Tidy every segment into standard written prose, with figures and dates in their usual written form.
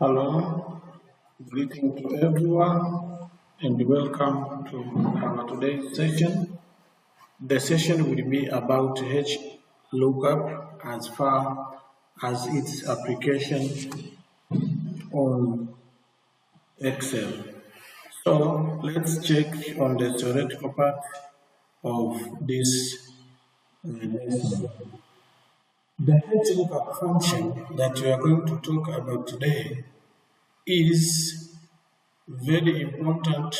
Hello, greeting to everyone and welcome to our today's session. The session will be about HLOOKUP as far as its application on Excel. So let's check on the theoretical part of this lesson. The HLOOKUP function that we are going to talk about today is very important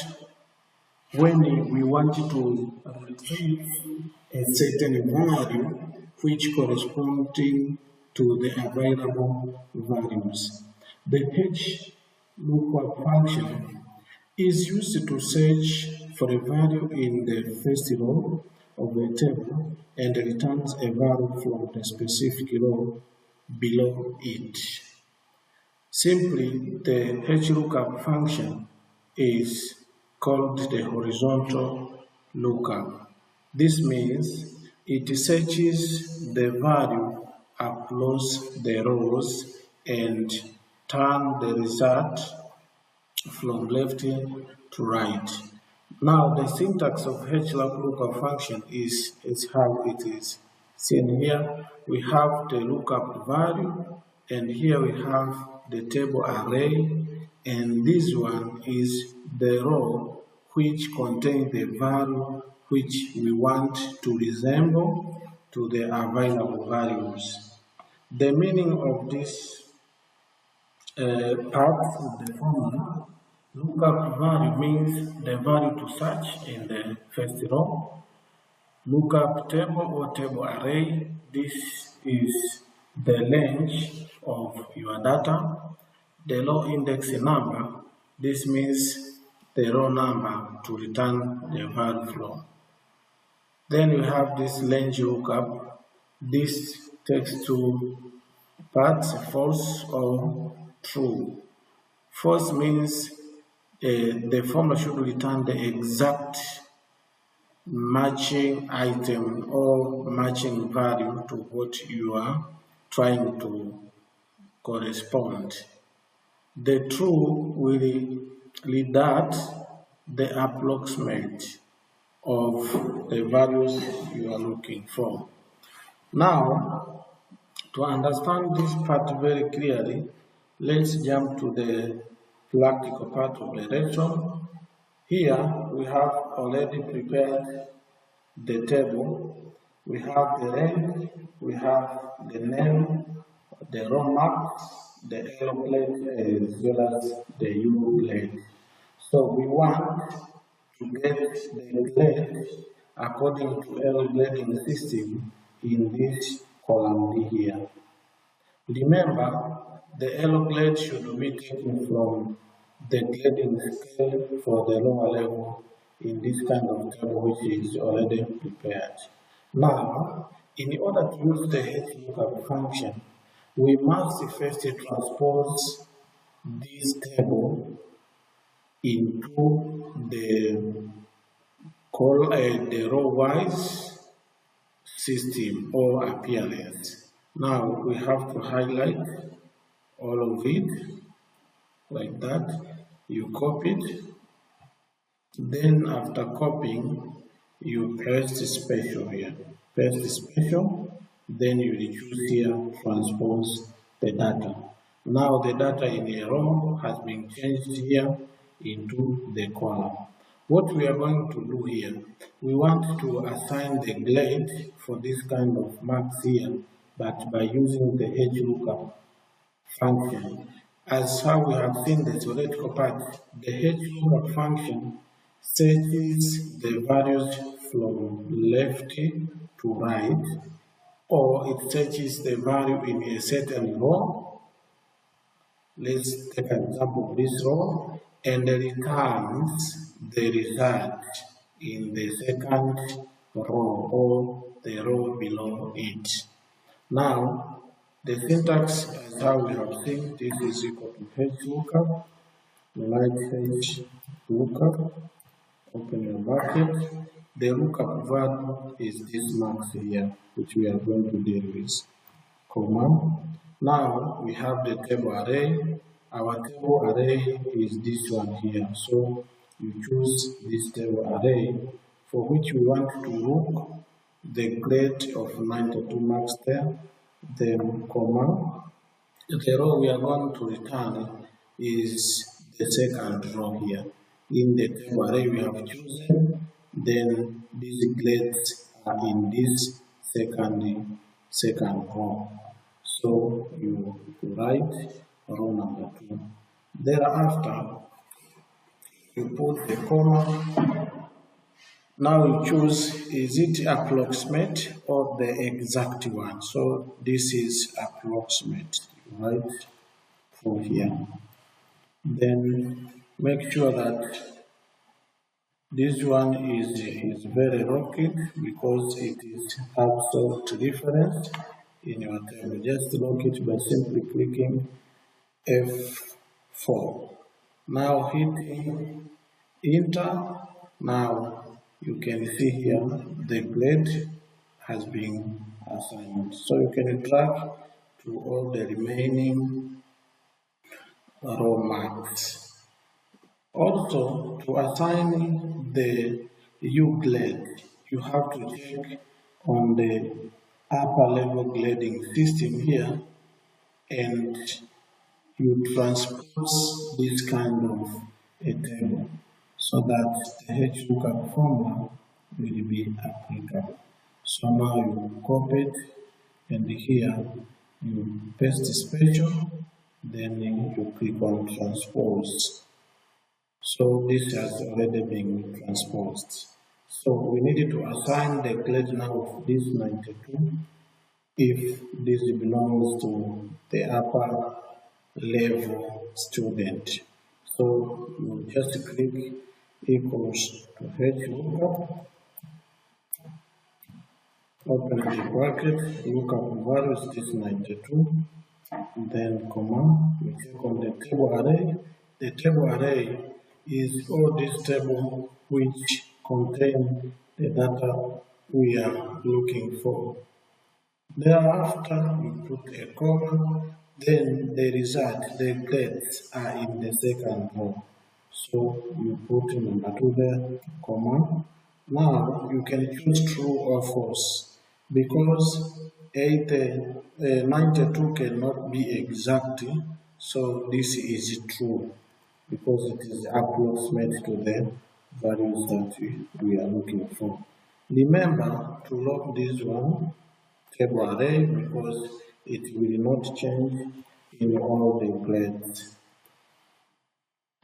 when we want to retrieve a certain value which corresponding to the available values. The HLOOKUP function is used to search for a value in the first row of a table and returns a value from the specific row below it. Simply, the HLOOKUP function is called the horizontal lookup. This means it searches the value across the rows and turns the result from left to right. Now, the syntax of HLOOKUP function is how it is. Seen here, we have the lookup value, and here we have the table array, and this one is the row which contains the value which we want to resemble to the available values. The meaning of this part of the formula, lookup value means the value to search in the first row. Lookup table or table array, this is the range of your data. The row index number, this means the row number to return the value from. Then you have this range lookup. This takes two parts, false or true. False means the formula should return the exact matching item or matching value to what you are trying to correspond. The true will read that the approximate of the values you are looking for. Now, to understand this part very clearly, let's jump to the practical part of the lesson. Here we have already prepared the table. We have the range, we have the name, the row marks, the yellow plate, as well as the U plate. So we want to get the plate according to yellow grading system in this column D here. Remember, the yellow grade should be taken from the grading scale for the lower level in this kind of table which is already prepared. Now, in order to use the HLOOKUP function, we must first transpose this table into the row-wise system or appearance. Now we have to highlight all of it like that. You copy it. Then after copying, you paste special here. Paste special. Then you choose here, transpose the data. Now the data in a row has been changed here into the column. What we are going to do here, we want to assign the grade for this kind of marks here, but by using the HLOOKUP function. As how we have seen the theoretical part, the HLOOKUP function searches the values from left to right, or it searches the value in a certain row. Let's take an example of this row, and returns the result in the second row or the row below it. Now, the syntax as how we have seen, this is equal to HLOOKUP, like HLOOKUP, open your bracket. The lookup value is this marks here, which we are going to deal with, comma. Now we have the table array. our table array is this one here. So you choose this table array for which you want to look the grade of 92 marks there, then comma. The row we are going to return is the second row here. In the table array we have chosen, then these grades are in this second row. So you write row number 2. Thereafter, you put the comma. Now you choose, is it approximate or the exact one? So this is approximate, right? From here. Then make sure that this one is very locked because it is absolute difference in your table. Just lock it by simply clicking F4. Now hitting enter. Now you can see here the grade has been assigned. So you can drag to all the remaining row marks. Also, to assign the U grade, you have to check on the upper level grading system here and you transpose this kind of a table so that the HLOOKUP formula will be applicable. So now you copy it and here you paste the special, then you click on transpose. So this has already been transposed. So we needed to assign the grade now of this 92 if this belongs to the upper level student. So you just click equals to HLOOKUP, open the bracket, lookup values this 92, then comma, we click on the table array. The table array is all this table which contain the data we are looking for. Thereafter, you put a comma, then the result, the grades are in the second row. So you put number 2 there, comma. Now you can choose true or false because 92 cannot be exact, so this is true because it is approximate to the values that we are looking for. Remember to lock this one table array because it will not change in all the grades.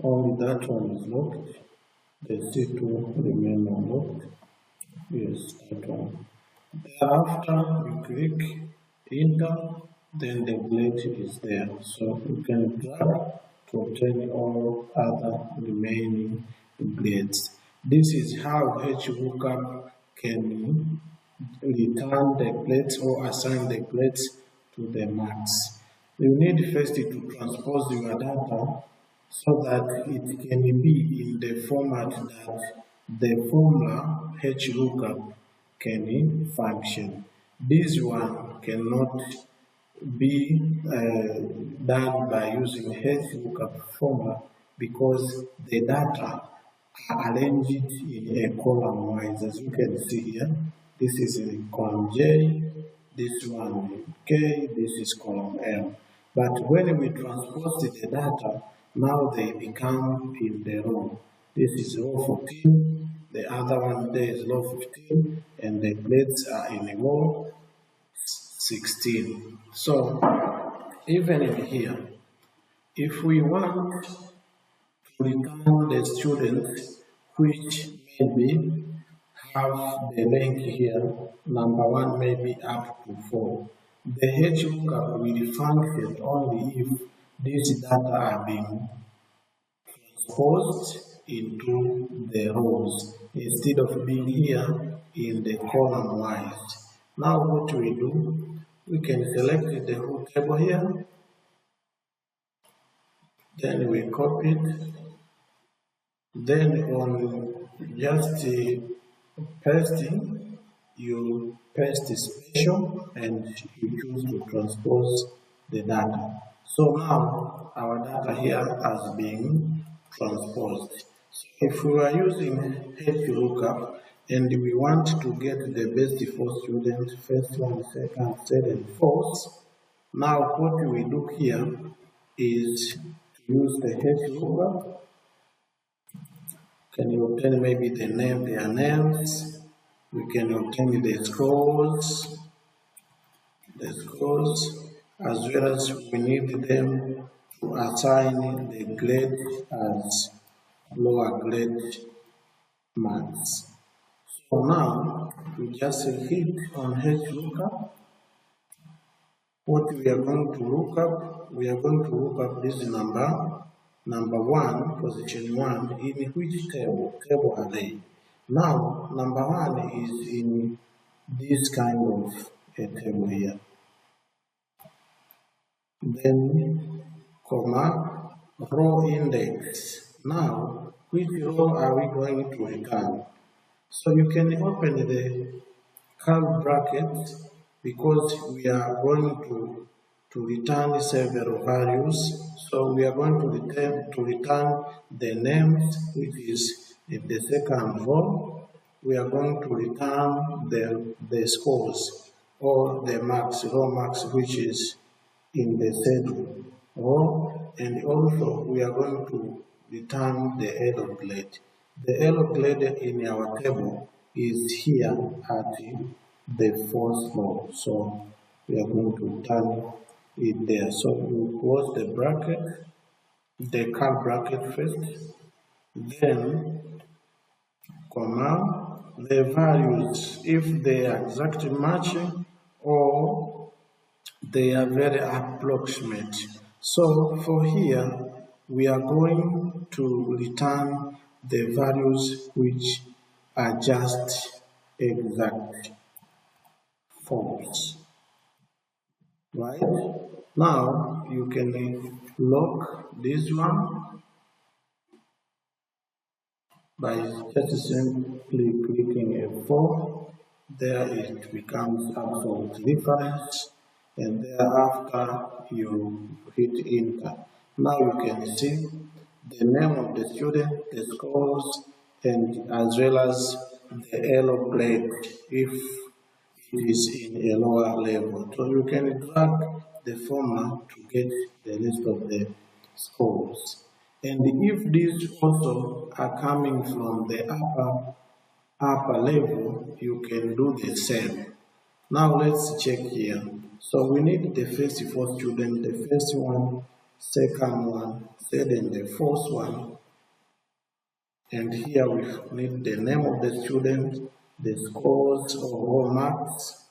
Only that one is locked. The C2 remain unlocked. Yes, that one. Thereafter, you click enter, then the grade is there. So you can drag to obtain all other remaining grades. This is how HLOOKUP can return the grades or assign the grades to the marks. You need first to transpose your data so that it can be in the format that the formula HLOOKUP can function. This one cannot be done by using HLOOKUP formula because the data are arranged in a column wise. As you can see here, this is in column J, this one in K, this is column L. But when we transpose the data, now they become in the row. This is row 14, the other one there is row 15, and the grades are in row 16. So, even in here, if we want to return the students which maybe have the rank here, number 1 maybe up to 4, the HLOOKUP will function only if these data are being transposed into the rows instead of being here in the column wise. Now what we do, we can select the whole table here, then we copy it, then on just pasting, you paste the special and you choose to transpose the data. So now our data here has been transposed. So if we are using HLOOKUP and we want to get the best for student, first one, second, third, and fourth, now what we do here is to use the HLOOKUP. Can you obtain maybe their names? We can obtain the scores, as well as we need them to assign the grade as lower grade marks. So now we just hit on HLOOKUP. What we are going to look up, we are going to look up this number 1, position 1, in which table are they? Now, number 1 is in this kind of a table here. Then, comma, row index. Now, which row are we going to return? So you can open the curly bracket because we are going to return several values. So we are going to return the names, which is in the second row. We are going to return the scores or the marks, raw marks, which is in the third row. And also we are going to return the yellow grade. The yellow grade in our table is here at the fourth row. So we are going to return it there. So we close the bracket, the curly bracket first, then comma, the values, if they are exactly matching or they are very approximate. So for here, we are going to return the values which are just exact false. Right? Now you can lock this one by just simply clicking F4. There it becomes absolute reference, and thereafter you hit enter. Now you can see the name of the student, the scores, and as well as the yellow grade if it is in a lower level. So you can drag the formula to get the list of the scores. And if these also are coming from the upper level, you can do the same. Now let's check here. So we need the first 4 students, the first one, second one, third and the fourth one. And here we need the name of the student, the scores or all marks.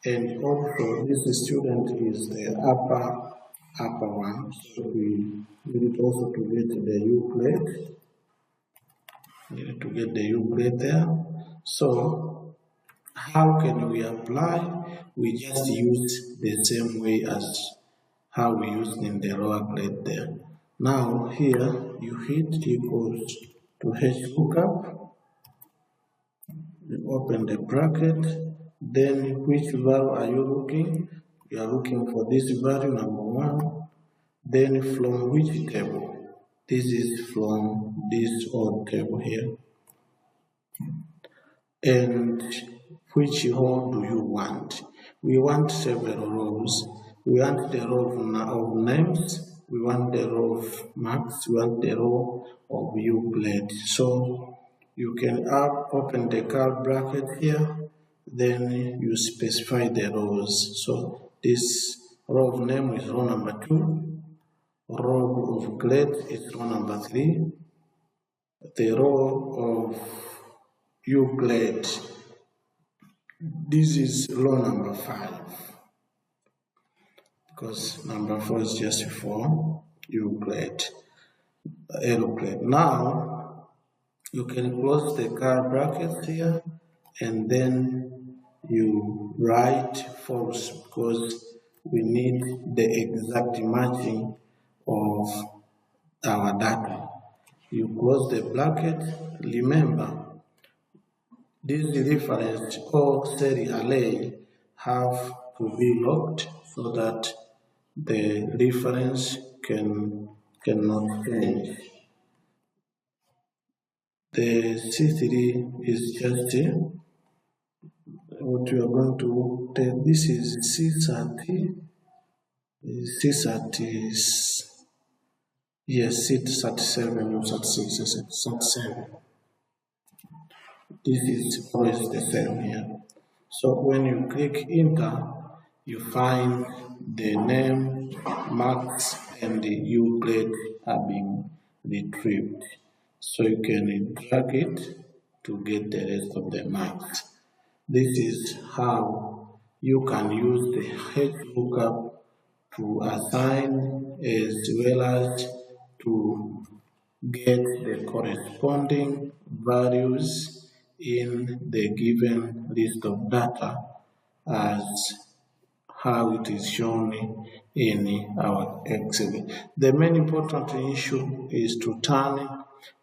And also this student is the upper one. So we need also to get the U grade. We need to get the U grade there. So how can we apply? We just use the same way as how we used in the lower grade there. Now here you hit equals to HLOOKUP. You open the bracket. Then which value are you looking? You are looking for this value, number 1. Then from which table? This is from this old table here. And which row do you want? We want several rows. We want the row of names, we want the row of marks, we want the row of U grade. So you can open the curly bracket here, then you specify the rows. So this row of name is row number 2, row of grade is row number 3, the row of U grade, this is row number 5, because number 4 is just for U grade, yellow grade. Now you can close the curly bracket here, and then you write false because we need the exact matching of our data. You close the bracket. Remember, this reference or cell array have to be locked so that the reference cannot change. The C3 is just what you are going to take. This is C30. C30 is, yes, C37 or C37. This is always the same here. So when you click enter, you find the name, marks, and the U plate are being retrieved. So you can drag it to get the rest of the marks. This is how you can use the HLOOKUP to assign as well as to get the corresponding values in the given list of data as how it is shown in our Excel. The main important issue is to turn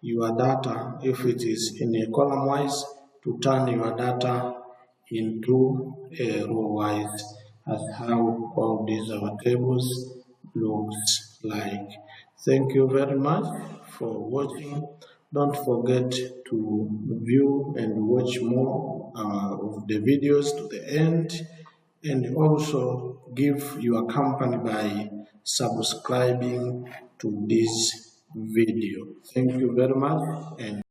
your data, if it is in a column wise, to turn your data into a row wise, as how all these our tables looks like. Thank you very much for watching. Don't forget to view and watch more of the videos to the end, and also give your company by subscribing to this video. Thank you very much. And